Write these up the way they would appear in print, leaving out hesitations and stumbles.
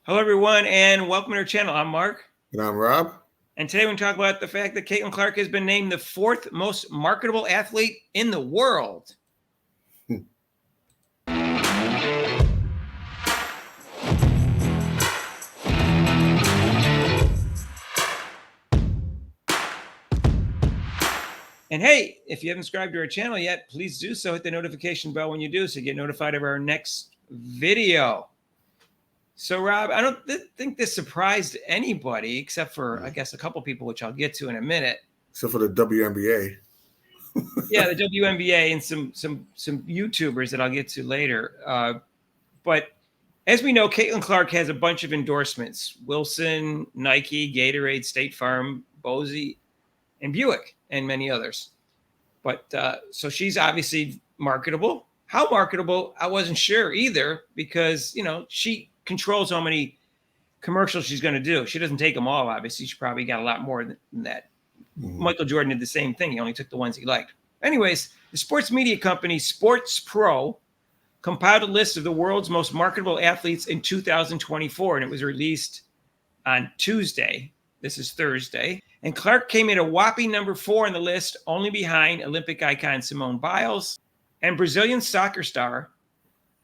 Hello, everyone, and welcome to our channel. I'm Mark. And I'm Rob. And today we're going to talk about the fact that Caitlin Clark has been named the fourth most marketable athlete in the world. And hey, if you haven't subscribed to our channel yet, please do so. Hit the notification bell when you do so you get notified of our next video. So, Rob, I don't think this surprised anybody except for, I guess, a couple people, which I'll get to in a minute. Except for the WNBA. Yeah, the WNBA and some YouTubers that I'll get to later. But as we know, Caitlin Clark has a bunch of endorsements: Wilson, Nike, Gatorade, State Farm, Bose, and Buick, and many others. But so she's obviously marketable. How marketable, I wasn't sure either, because, she controls how many commercials she's going to do. She doesn't take them all, obviously. She probably got a lot more than that. Mm-hmm. Michael Jordan did the same thing. He only took the ones he liked. Anyways, the sports media company Sports Pro compiled a list of the world's most marketable athletes in 2024, and it was released on Tuesday. This is Thursday. And Clark came in a whopping number 4 on the list, only behind Olympic icon Simone Biles and Brazilian soccer star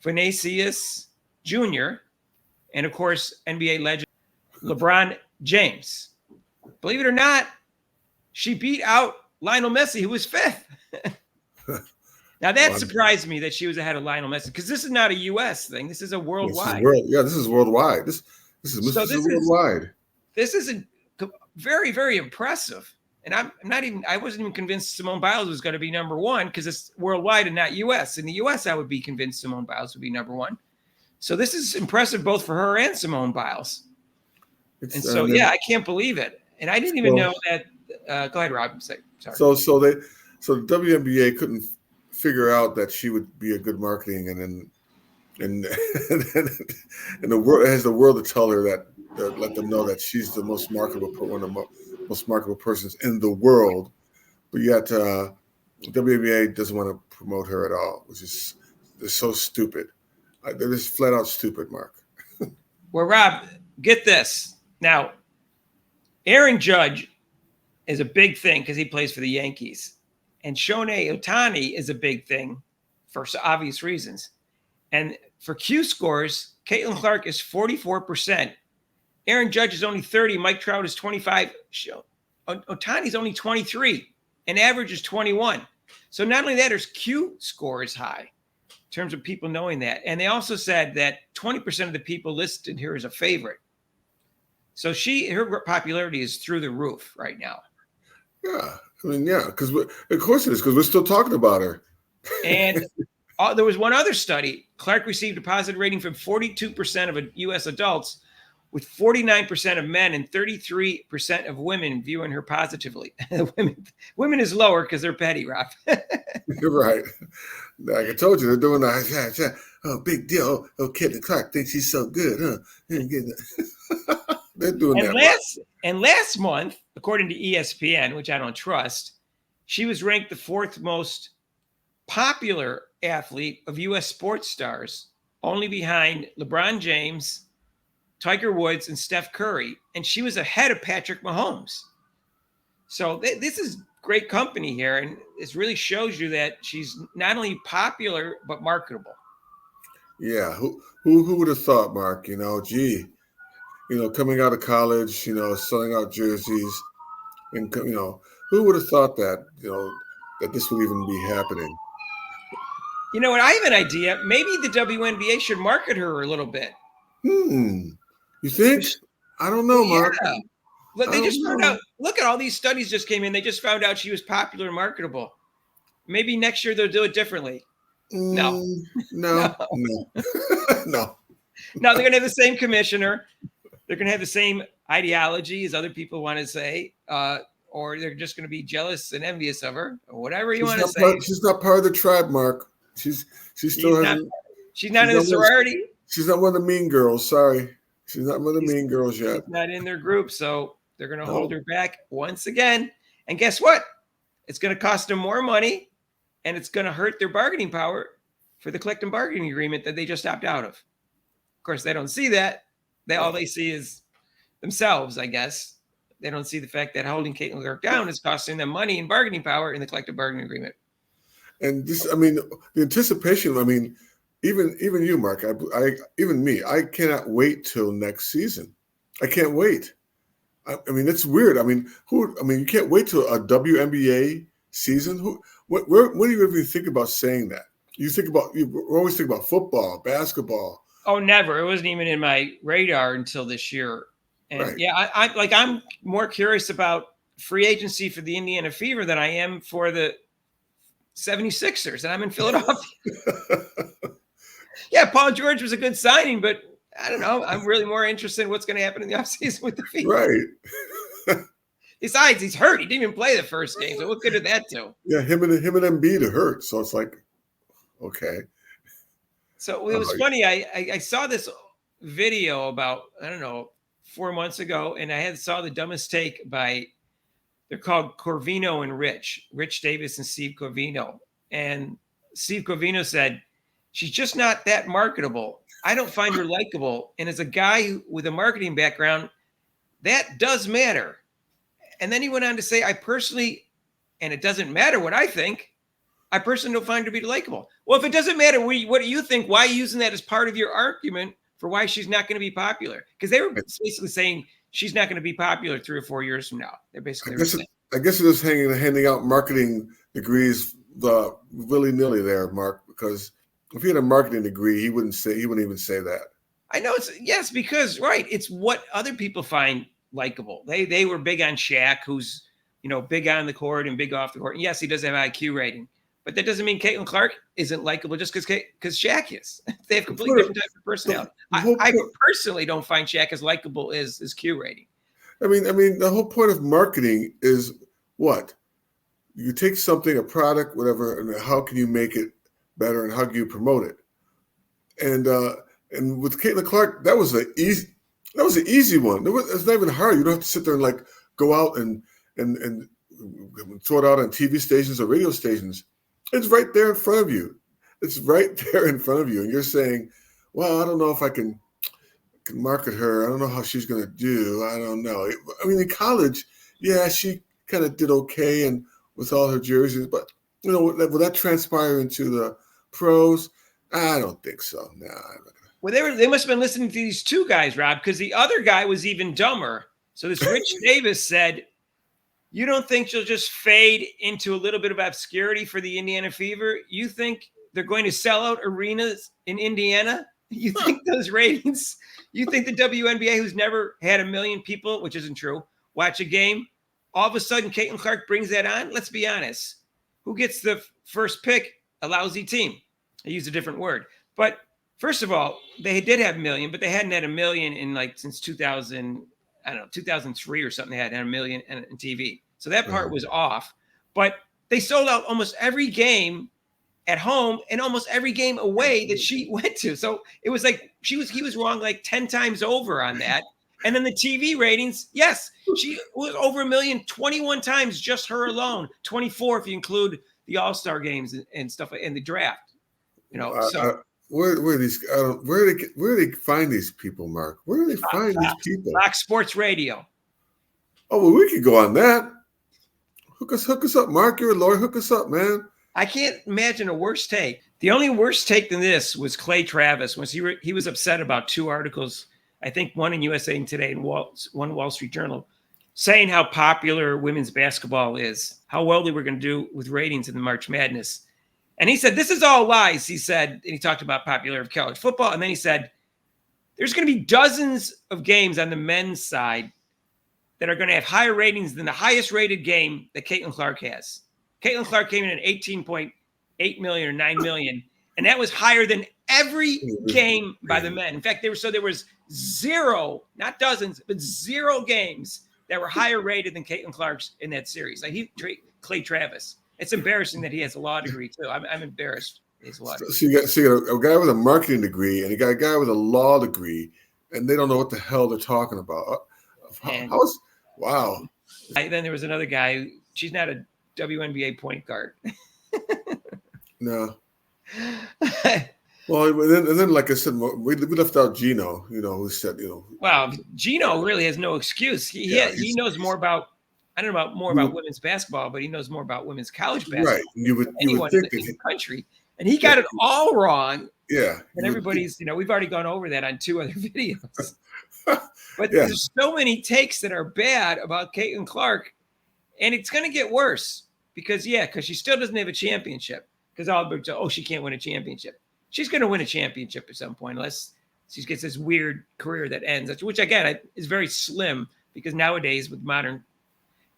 Vinicius Jr., and, of course, NBA legend LeBron James. Believe it or not, she beat out Lionel Messi, who was 5th. Now, that surprised me that she was ahead of Lionel Messi, because this is not a U.S. thing. This is a worldwide. This is worldwide. This is worldwide. This is very, very impressive. And I wasn't even convinced Simone Biles was going to be number 1, because it's worldwide and not U.S. In the U.S., I would be convinced Simone Biles would be number 1. So this is impressive both for her and Simone Biles. I can't believe it. And I didn't even know that. Go ahead, Rob. Sorry. So the WNBA couldn't figure out that she would be a good marketing, and the world has the world to tell her that, let them know that she's the most marketable, one of the most marketable persons in the world. But yet WNBA doesn't want to promote her at all, which is they're so stupid. They're just flat out stupid, Mark. Well, Rob, get this. Now, Aaron Judge is a big thing because he plays for the Yankees. And Shohei Ohtani is a big thing for obvious reasons. And for Q scores, Caitlin Clark is 44%. Aaron Judge is only 30. Mike Trout is 25. Ohtani's only 23. And average is 21. So not only that, his Q score is high in terms of people knowing that. And they also said that 20% of the people listed here as a favorite. So her popularity is through the roof right now. Yeah. I mean, yeah, because of course it is, because we're still talking about her. And there was one other study. Clark received a positive rating from 42% of U.S. adults, with 49% of men and 33% of women viewing her positively. women is lower because they're petty, Rob. You're right. Like I told you, they're doing that. Oh, big deal. Oh, Caitlin Clark thinks she's so good, huh? They're doing that. And last month, according to ESPN, which I don't trust, she was ranked the 4th most popular athlete of U.S. sports stars, only behind LeBron James, Tiger Woods, and Steph Curry. And she was ahead of Patrick Mahomes. So this is great company here. And this really shows you that she's not only popular, but marketable. Yeah. Who would have thought, Mark? Coming out of college, selling out jerseys, and who would have thought that, that this would even be happening? You know what? I have an idea. Maybe the WNBA should market her a little bit. You think? I don't know, Mark. Yeah. But they just found out. Look at all these studies just came in. They just found out she was popular and marketable. Maybe next year they'll do it differently. No. No. No, they're going to have the same commissioner. They're going to have the same ideology as other people want to say, or they're just going to be jealous and envious of her, or whatever you want to say. She's not part of the tribe, Mark. She's not in the sorority. She's not one of the mean girls. Sorry. She's not one of the mean girls yet. She's not in their group, so they're going to hold her back once again. And guess what? It's going to cost them more money, and it's going to hurt their bargaining power for the collective bargaining agreement that they just opted out of. Of course, they don't see that. All they see is themselves, I guess. They don't see the fact that holding Caitlin Clark down is costing them money and bargaining power in the collective bargaining agreement. And this, I mean, the anticipation. I mean, even you, Mark. Even me. I cannot wait till next season. I can't wait. I mean, it's weird. I mean, you can't wait till a WNBA season. When do you even think about saying that? You always think about football, basketball. Oh, never. It wasn't even in my radar until this year. And Right. yeah, I'm more curious about free agency for the Indiana Fever than I am for the 76ers, and I'm in Philadelphia. Yeah, Paul George was a good signing, but I don't know. I'm really more interested in what's going to happen in the offseason with the Fever. Right. Besides, he's hurt. He didn't even play the first game. So what good did that do? Yeah, him and Embiid are hurt. So it's like, okay. So it was funny. I saw this video about, I don't know, 4 months ago, and I saw the dumbest take by, they're called Corvino and Rich Davis and Steve Corvino. And Steve Corvino said, she's just not that marketable. I don't find her likable. And as a guy with a marketing background, that does matter. And then he went on to say, I personally, and it doesn't matter what I think, I personally don't find her to be likable. Well, if it doesn't matter what do you think, why are you using that as part of your argument for why she's not going to be popular? Because they were basically saying she's not going to be popular 3 or 4 years from now. They're basically I guess it is handing out marketing degrees willy-nilly there, Mark, because if he had a marketing degree, he wouldn't even say that. I know yes, because right, it's what other people find likable. They were big on Shaq, who's big on the court and big off the court. And yes, he does have an IQ rating, but that doesn't mean Caitlin Clark isn't likable just because Shaq is. They have completely different types of personality. I personally don't find Shaq as likable as his Q rating. I mean, the whole point of marketing is what? You take something, a product, whatever, and how can you make it better and how can you promote it? And with Caitlin Clark, that was an easy one. It's not even hard. You don't have to sit there and like go out and throw it out on TV stations or radio stations. It's right there in front of you. It's right there in front of you. And you're saying, well, I don't know if I can market her. I don't know how she's going to do. I don't know. I mean, in college, yeah, she kind of did okay and with all her jerseys. But, will that transpire into the pros? I don't think so. No. Well, they must have been listening to these two guys, Rob, because the other guy was even dumber. So this Rich Davis said, you don't think she'll just fade into a little bit of obscurity for the Indiana Fever? You think they're going to sell out arenas in Indiana? You think those ratings, you think the WNBA, who's never had 1 million people, which isn't true, watch a game, all of a sudden Caitlin Clark brings that on? Let's be honest. Who gets the first pick? A lousy team. I use a different word. But first of all, they did have 1 million, but they hadn't had 1 million in since 2000, I don't know, 2003 or something. They had 1 million in TV. So that part was off. But they sold out almost every game at home and almost every game away that she went to. So it was like he was wrong like 10 times over on that. And then the TV ratings, yes, she was over 1 million 21 times, just her alone. 24 if you include the All-Star games and stuff and the draft. Where do they find these people, Mark? Where do they find these people? Fox Sports Radio. Oh, well, we could go on that. Hook us up, Mark. You're a lawyer. Hook us up, man. I can't imagine a worse take. The only worse take than this was Clay Travis. He was upset about 2 articles, I think one in USA Today and one Wall Street Journal, saying how popular women's basketball is, how well they were going to do with ratings in the March Madness. And he said, this is all lies, he said. And he talked about popularity of college football. And then he said, there's going to be dozens of games on the men's side that are going to have higher ratings than the highest rated game that Caitlin Clark has. Caitlin Clark came in at 18.8 million or 9 million. And that was higher than every game by the men. In fact, there was 0, not dozens, but 0 games that were higher rated than Caitlin Clark's in that series. Like Clay Travis. It's embarrassing that he has a law degree too. I'm embarrassed. He's a law degree. So you got a guy with a marketing degree and you got a guy with a law degree, and they don't know what the hell they're talking about. Wow. Then there was another guy. She's not a WNBA point guard. No. Well, and then, like I said, we left out Gino. Who said, Well, Gino really has no excuse. He knows more about, I don't know about more about women's basketball, but he knows more about women's college basketball right. You would than anyone think in that the country, and he got it all wrong. yeah. And everybody's, we've already gone over that on 2 other videos. But Yeah. there's so many takes that are bad about Caitlin Clark, and it's going to get worse because she still doesn't have a championship. Because she can't win a championship. She's going to win a championship at some point, unless she gets this weird career that ends, which again is very slim because nowadays with modern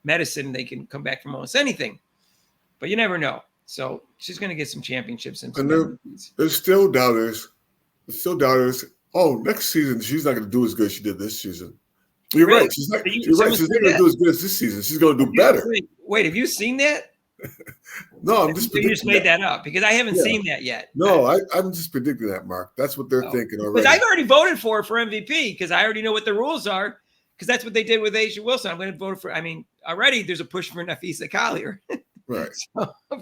medicine they can come back from almost anything, but you never know. So she's going to get some championships and there's still doubters. Oh, next season she's not going to do as good as she did this season. You're right. She's not. You're right. She's not going to do as good as this season. She's going to do better. Wait, have you seen that? No, I'm just. You just made that up because I haven't seen that yet. No, I'm just predicting that, Mark. That's what they're thinking already. Because I've already voted for MVP because I already know what the rules are. Because that's what they did with Asia Wilson. I'm going to vote for. I mean, already there's a push for Nafisa Collier, right?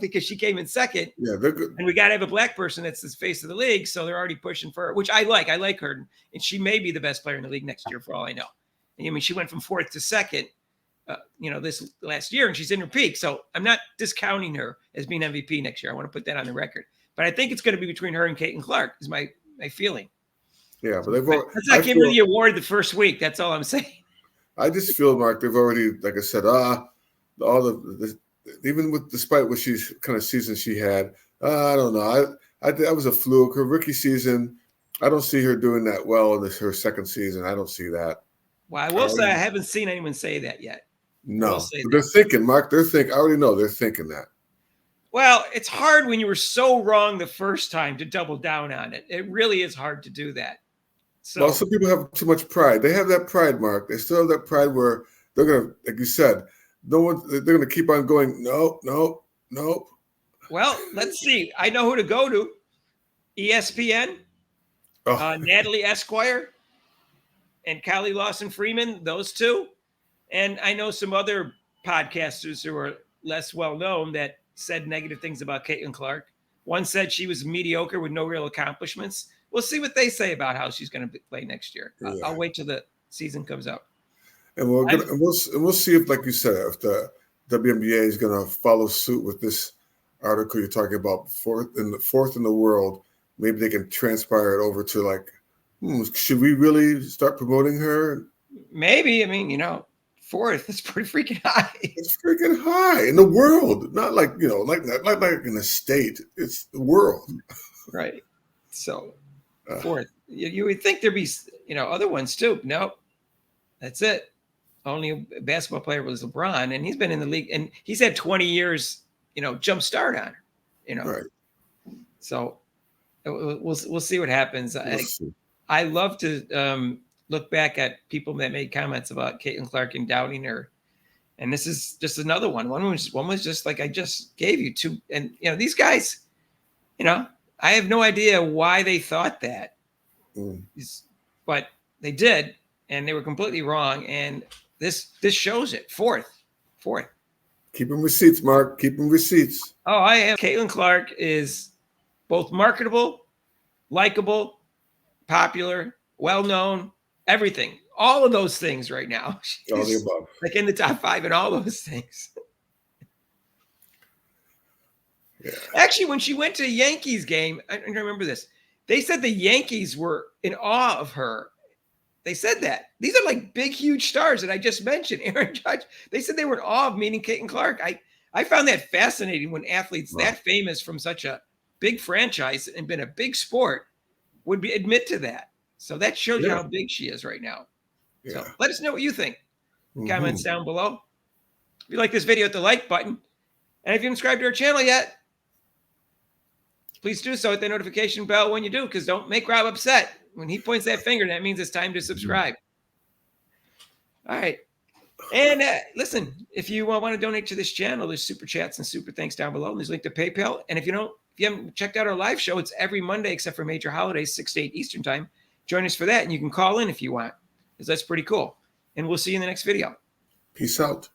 Because she came in second. Yeah, they're good. And we got to have a black person that's the face of the league, so they're already pushing for her, which I like. I like her, and she may be the best player in the league next year for all I know. And, I mean, she went from 4th to 2nd. This last year, and she's in her peak. So I'm not discounting her as being MVP next year. I want to put that on the record. But I think it's going to be between her and Caitlin Clark is my feeling. Yeah, but let's not give her the award the first week. That's all I'm saying. I just feel, Mark, they've already, like I said, despite what she's kind of season she had, I don't know. That was a fluke. Her rookie season, I don't see her doing that well in her second season. I don't see that. Well, I will say I haven't seen anyone say that yet. No, they're thinking, Mark. I already know they're thinking that. Well, it's hard when you were so wrong the first time to double down on it. It really is hard to do that. So, some people have too much pride. They have that pride, Mark. They still have that pride where they're gonna, like you said, they're gonna keep on going. No. Well, let's see. I know who to go to. ESPN, Natalie Esquire, and Callie Lawson-Freeman. Those two. And I know some other podcasters who are less well-known that said negative things about Caitlin Clark. One said she was mediocre with no real accomplishments. We'll see what they say about how she's going to play next year. Yeah. I'll wait till the season comes up. And we'll see if, like you said, if the WNBA is going to follow suit with this article you're talking about, fourth in the world. Maybe they can transpire it over to should we really start promoting her? Maybe. I mean, 4th is pretty freaking high. It's freaking high in the world, not like in the state. It's the world, right? So 4th, you would think there'd be other ones too. Nope, that's it. Only a basketball player was LeBron, and he's been in the league, and he's had 20 years, jump start on her. Right. So we'll see what happens. I love to look back at people that made comments about Caitlin Clark and doubting her. And this is just another one. One was just like I just gave you two. And, these guys, I have no idea why they thought that. But they did, and they were completely wrong. And this shows it. Fourth. Keep them receipts, Mark. Keep them receipts. Oh, I am. Caitlin Clark is both marketable, likable, popular, well-known, everything, all of those things right now. She's all the above. Like in the top 5 and all those things. Yeah. Actually, when she went to a Yankees game, I remember this. They said the Yankees were in awe of her. They said that. These are like big, huge stars that I just mentioned. Aaron Judge. They said they were in awe of meeting Caitlin Clark. I found that fascinating when athletes that famous from such a big franchise and been a big sport would admit to that. So that shows you how big she is right now. Yeah. So let us know what you think. Comments down below. If you like this video, hit the like button. And if you haven't subscribed to our channel yet, please do so. Hit the notification bell when you do, because don't make Rob upset. When he points that finger, that means it's time to subscribe. All right. And listen, if you want to donate to this channel, there's super chats and super thanks down below. And there's a link to PayPal. And if you haven't checked out our live show, it's every Monday except for major holidays, 6 to 8 Eastern time. Join us for that, and you can call in if you want, because that's pretty cool. And we'll see you in the next video. Peace out.